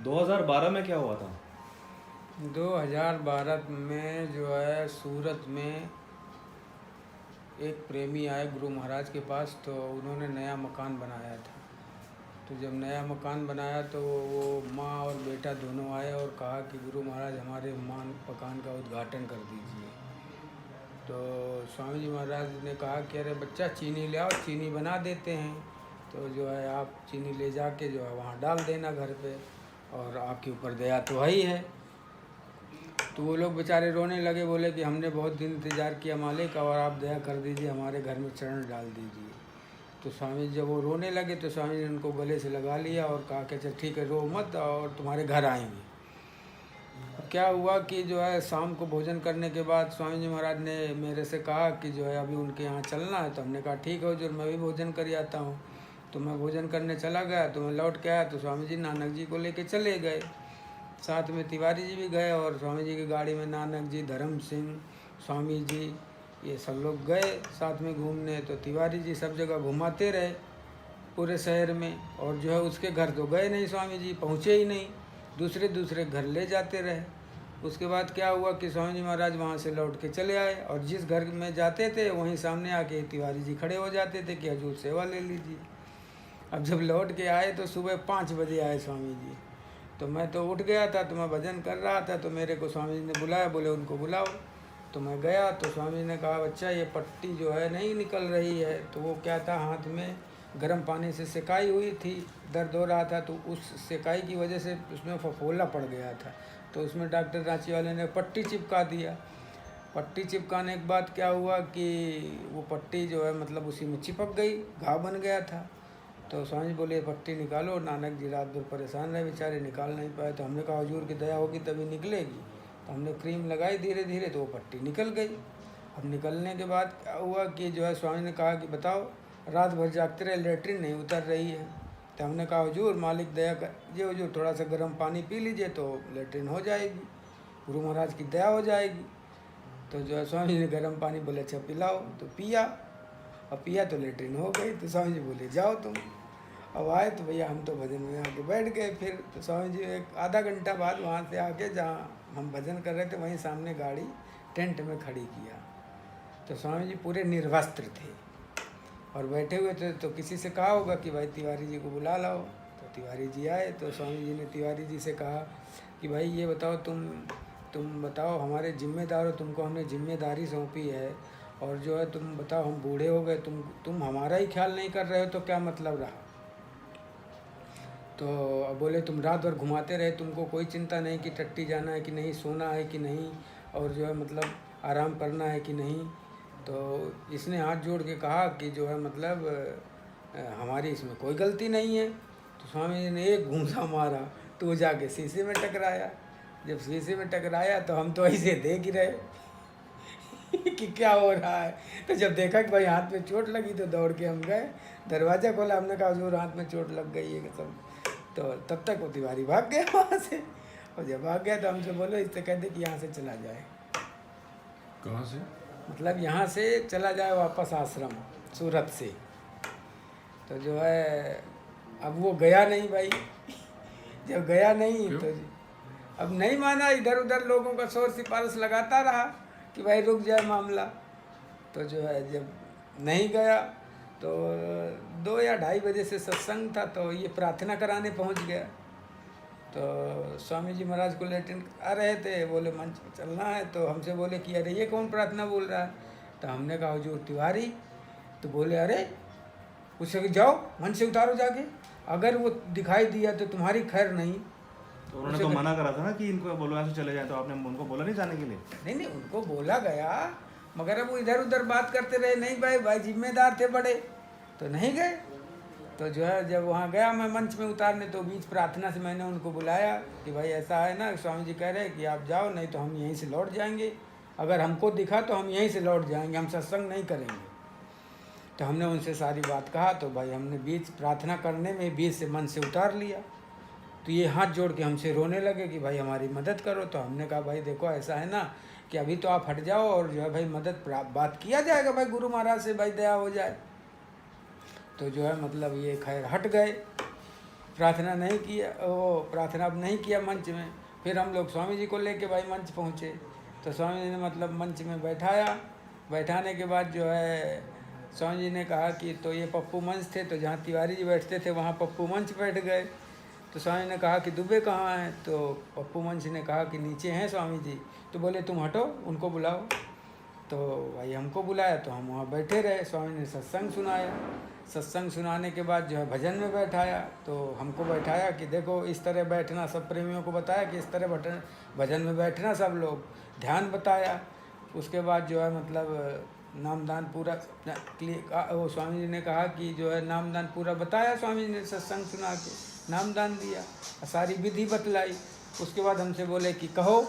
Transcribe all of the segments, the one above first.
2012 में क्या हुआ था? 2012 में जो है सूरत में एक प्रेमी आए गुरु महाराज के पास, तो उन्होंने नया मकान बनाया था। तो जब नया मकान बनाया तो वो माँ और बेटा दोनों आए और कहा कि गुरु महाराज हमारे मकान का उद्घाटन कर दीजिए। तो स्वामी जी महाराज ने कहा कि अरे बच्चा चीनी ले आओ, चीनी बना देते हैं। तो जो है आप चीनी ले जाके जो है वहाँ डाल देना घर पे, और आपके ऊपर दया तो है ही है। तो वो लोग बेचारे रोने लगे, बोले कि हमने बहुत दिन इंतज़ार किया मालिक, और आप दया कर दीजिए, हमारे घर में चरण डाल दीजिए। तो स्वामी जी जब वो रोने लगे तो स्वामी जी ने उनको गले से लगा लिया और कहा कि अच्छा ठीक है, रो मत, और तुम्हारे घर आएंगे। अब क्या हुआ कि जो है शाम को भोजन करने के बाद स्वामी जी महाराज ने मेरे से कहा कि जो है अभी उनके यहाँ चलना है। तो हमने कहा ठीक है हुजूर, मैं भी भोजन कर आता हूँ। तो मैं भोजन करने चला गया, तो मैं लौट के आया तो स्वामी जी नानक जी को लेके चले गए। साथ में तिवारी जी भी गए, और स्वामी जी की गाड़ी में नानक जी, धर्म सिंह, स्वामी जी, ये सब लोग गए साथ में घूमने। तो तिवारी जी सब जगह घुमाते रहे पूरे शहर में, और जो है उसके घर तो गए नहीं, स्वामी जी पहुँचे ही नहीं, दूसरे दूसरे घर ले जाते रहे। उसके बाद क्या हुआ कि स्वामी जी महाराज वहाँ से लौट के चले आए, और जिस घर में जाते थे वहीं सामने आके तिवारी जी खड़े हो जाते थे कि हजूर सेवा ले लीजिए। अब जब लौट के आए तो सुबह 5 बजे आए स्वामी जी। तो मैं तो उठ गया था, तो मैं भजन कर रहा था, तो मेरे को स्वामी जी ने बुलाया, बोले उनको बुलाओ। तो मैं गया तो स्वामी जी ने कहा बच्चा ये पट्टी जो है नहीं निकल रही है। तो वो क्या था, हाथ में गर्म पानी से सिकाई हुई थी, दर्द हो रहा था, तो उस सिकाई की वजह से उसमें फफोला पड़ गया था। तो उसमें डॉक्टर रांची वाले ने पट्टी चिपका दिया। पट्टी चिपकाने के बाद क्या हुआ कि वो पट्टी जो है मतलब उसी में चिपक गई, घाव बन गया था। तो स्वामी जी बोले पट्टी निकालो। नानक जी रात भर परेशान रहे बेचारे, निकाल नहीं पाए। तो हमने कहा हुजूर की दया होगी तभी निकलेगी। तो हमने क्रीम लगाई धीरे धीरे, तो वो पट्टी निकल गई। अब निकलने के बाद क्या हुआ कि जो है स्वामी ने कहा कि बताओ, रात भर जागते रहे, लेटरिन नहीं उतर रही है। तो हमने कहा हुजूर मालिक दया कीजिए, हुजूर थोड़ा सा गर्म पानी पी लीजिए तो लेटरिन हो जाएगी, गुरु महाराज की दया हो जाएगी। तो जो है स्वामी जी ने गर्म पानी बोले अच्छा पिलाओ, तो पिया। अब पिया तो लेटरिन हो गई। तो स्वामी जी बोले जाओ तुम। अब आए तो भैया हम तो भजन में आके बैठ गए। फिर तो स्वामी जी एक आधा घंटा बाद वहाँ से आके जहाँ हम भजन कर रहे थे वहीं सामने गाड़ी टेंट में खड़ी किया। तो स्वामी जी पूरे निर्वस्त्र थे और बैठे हुए थे। तो किसी से कहा होगा कि भाई तिवारी जी को बुला लाओ। तो तिवारी जी आए। तो स्वामी जी ने तिवारी जी से कहा कि भाई ये बताओ, तुम बताओ, हमारे जिम्मेदार हो, तुमको हमने जिम्मेदारी सौंपी है, और जो है तुम बताओ हम बूढ़े हो गए, तुम हमारा ही ख्याल नहीं कर रहे हो तो क्या मतलब रहा। तो अब बोले तुम रात भर घुमाते रहे, तुमको कोई चिंता नहीं कि टट्टी जाना है कि नहीं, सोना है कि नहीं, और जो है मतलब आराम करना है कि नहीं। तो इसने हाथ जोड़ के कहा कि जो है मतलब हमारी इसमें कोई गलती नहीं है। तो स्वामी जी ने एक घूंसा मारा तो वो जाके शीशे में टकराया। जब शीशे में टकराया तो हम तो ऐसे देख ही रहे कि क्या हो रहा है। तो जब देखा कि भाई हाथ में चोट लगी तो दौड़ के हम गए, दरवाज़ा खोला, हमने कहा हजूर हाथ में चोट लग गई है सब। तो तब तक वो तिवारी भाग गया वहाँ से, और जब भाग गया तो हमसे बोलो इससे कह दे कि यहाँ से चला जाए। कहाँ से? मतलब यहाँ से चला जाए वापस आश्रम सूरत से। तो जो है अब वो गया नहीं भाई जब गया नहीं क्यों? तो अब नहीं माना, इधर उधर लोगों का शोर सिफारिश लगाता रहा कि भाई रुक जाए मामला। तो जो है जब नहीं गया तो 2 या 2:30 बजे से सत्संग था, तो ये प्रार्थना कराने पहुंच गया। तो स्वामी जी महाराज को लेटरिन आ रहे थे, बोले मंच पर चलना है। तो हमसे बोले कि अरे ये कौन प्रार्थना बोल रहा है। तो हमने कहा हुजूर तिवारी। तो बोले अरे उससे जाओ मंच से उतारो जाके, अगर वो दिखाई दिया तो तुम्हारी खैर नहीं। तो उन्होंने तो मना करा था ना कि इनको बोलो ऐसे चले जाए, तो आपने उनको बोला नहीं जाने के लिए? नहीं उनको बोला गया, मगर अब वो इधर उधर बात करते रहे। नहीं भाई जिम्मेदार थे बड़े, तो नहीं गए। तो जो है जब वहाँ गया मैं मंच में उतारने, तो बीच प्रार्थना से मैंने उनको बुलाया कि भाई ऐसा है ना, स्वामी जी कह रहे हैं कि आप जाओ, नहीं तो हम यहीं से लौट जाएंगे, अगर हमको दिखा तो हम यहीं से लौट जाएंगे, हम सत्संग नहीं करेंगे। तो हमने उनसे सारी बात कहा। तो भाई हमने बीच प्रार्थना करने में बीच से मन से उतार लिया। तो ये हाथ जोड़ के हमसे रोने लगे कि भाई हमारी मदद करो। तो हमने कहा भाई देखो ऐसा है ना कि अभी तो आप हट जाओ, और जो है भाई मदद बात किया जाएगा भाई गुरु महाराज से, भाई दया हो जाए। तो जो है मतलब ये खैर हट गए। प्रार्थना नहीं किया, वो प्रार्थना अब नहीं किया मंच में। फिर हम लोग स्वामी जी को लेके भाई मंच पहुँचे, तो स्वामी जी ने मतलब मंच में बैठाया। बैठाने के बाद जो है स्वामी जी ने कहा कि तो ये पप्पू मंच थे, तो जहाँ तिवारी जी बैठते थे वहाँ पप्पू मंच बैठ गए। तो स्वामी ने कहा कि दुबे कहाँ हैं? तो पप्पू मंच ने कहा कि नीचे हैं स्वामी जी। तो बोले तुम हटो, उनको बुलाओ। तो भाई हमको बुलाया, तो हम वहाँ बैठे रहे। स्वामी ने सत्संग सुनाया। सत्संग सुनाने के बाद जो है भजन में बैठाया, तो हमको बैठाया कि देखो इस तरह बैठना, सब प्रेमियों को बताया कि इस तरह भजन में बैठना सब लोग, ध्यान बताया। उसके बाद जो है मतलब नामदान पूरा वो स्वामी जी ने कहा कि जो है नामदान पूरा बताया। स्वामी जी ने सत्संग सुना के नामदान दिया, सारी विधि बतलाई। उसके बाद हमसे बोले कि कहो।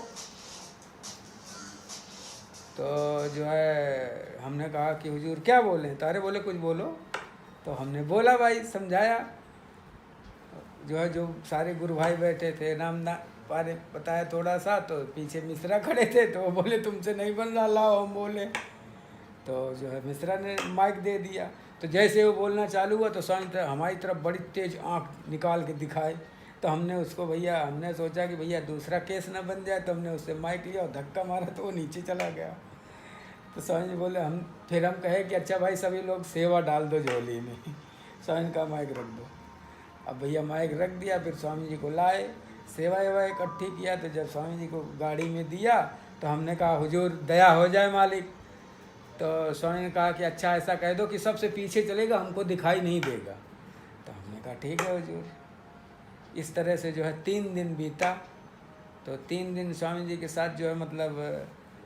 तो जो है हमने कहा कि हुजूर क्या बोलें? तो अरे बोले कुछ बोलो। तो हमने बोला भाई, समझाया। जो है जो सारे गुरु भाई बैठे थे, नामदान बारे बताया थोड़ा सा। तो पीछे मिश्रा खड़े थे, तो वो बोले तुमसे नहीं बन रहा, लाओ हम बोले। तो जो है मिश्रा ने माइक दे दिया। तो जैसे वो बोलना चालू हुआ तो स्वामी हमारी तरफ बड़ी तेज आंख निकाल के दिखाए। तो हमने उसको भैया, हमने सोचा कि भैया दूसरा केस ना बन जाए, तो हमने उससे माइक लिया और धक्का मारा, तो वो नीचे चला गया। तो स्वामी जी बोले फिर हम कहे कि अच्छा भाई सभी लोग सेवा डाल दो झोली में। स्वामी का माइक रख दो। अब भैया माइक रख दिया। फिर स्वामी जी को लाए, सेवा वेवा इकट्ठी किया। तो जब स्वामी जी को गाड़ी में दिया तो हमने कहा हुजूर दया हो जाए मालिक। तो स्वामी ने कहा कि अच्छा ऐसा कह दो कि सबसे पीछे चलेगा, हमको दिखाई नहीं देगा। तो हमने कहा ठीक है हुजूर। इस तरह से जो है 3 दिन बीता। तो 3 दिन स्वामी जी के साथ जो है मतलब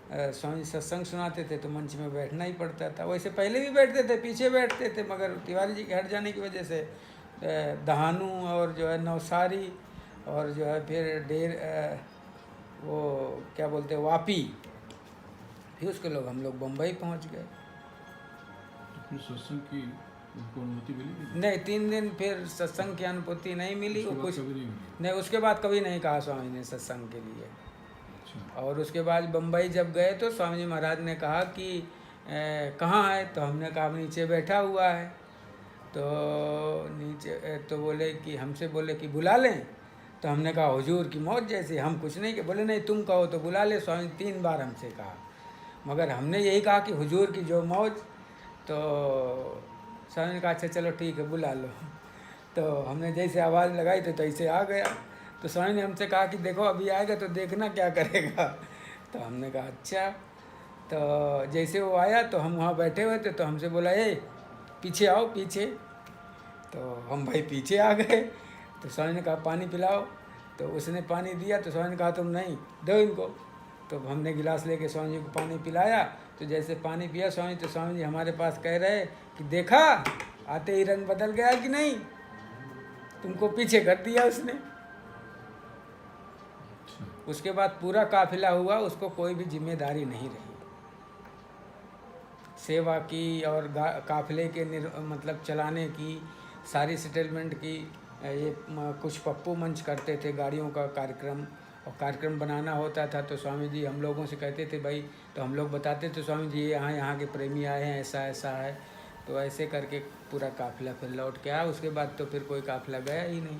स्वामी जी सत्संग सुनाते थे, तो मंच में बैठना ही पड़ता था। वैसे पहले भी बैठते थे, पीछे बैठते थे, मगर तिवारी जी के हट जाने की वजह से दहानू और जो है नवसारी और जो है फिर वो क्या बोलते हैं वापी, फिर उसके लोग हम लोग बम्बई पहुंच गए। तो फिर सत्संग की उनको अनुमति मिली? नहीं, 3 दिन फिर सत्संग की अनुमति नहीं मिली। वो कुछ नहीं, उसके बाद कभी नहीं कहा स्वामी ने सत्संग के लिए। अच्छा। और उसके बाद बम्बई जब गए तो स्वामी जी महाराज ने कहा कि कहाँ है? तो हमने कहा नीचे बैठा हुआ है। तो नीचे तो बोले कि हमसे बोले कि बुला लें। तो हमने कहा हुजूर की मौत जैसी, हम कुछ नहीं। बोले नहीं तुम कहो तो बुला ले। स्वामी 3 बार हमसे कहा, मगर हमने यही कहा कि हुजूर की जो मौज। तो स्वामी ने कहा अच्छा चलो ठीक है बुला लो। तो हमने जैसे आवाज़ लगाई तो तैसे आ गया। तो स्वामी ने हमसे कहा कि देखो अभी आएगा तो देखना क्या करेगा। तो हमने कहा अच्छा। तो जैसे वो आया तो हम वहाँ बैठे हुए थे, तो हमसे बोला ए पीछे आओ पीछे। तो हम भाई पीछे आ गए। तो स्वामी ने कहा पानी पिलाओ। तो उसने पानी दिया। तो स्वामी ने कहा तुम नहीं दो इनको। तो हमने गिलास लेके स्वामी जी को पानी पिलाया। तो जैसे पानी पिया स्वामी, तो स्वामी जी हमारे पास कह रहे कि देखा आते ही रंग बदल गया कि नहीं, तुमको पीछे कर दिया उसने। उसके बाद पूरा काफिला हुआ, उसको कोई भी जिम्मेदारी नहीं रही सेवा की और काफिले के मतलब चलाने की, सारी सेटलमेंट की। ये कुछ पप्पू मंच करते थे गाड़ियों का कार्यक्रम, और कार्यक्रम बनाना होता था तो स्वामी जी हम लोगों से कहते थे भाई, तो हम लोग बताते थे स्वामी जी यहाँ के प्रेमी आए हैं, ऐसा ऐसा है। तो ऐसे करके पूरा काफिला फिर लौट के आया। उसके बाद तो फिर कोई काफिला गया ही नहीं।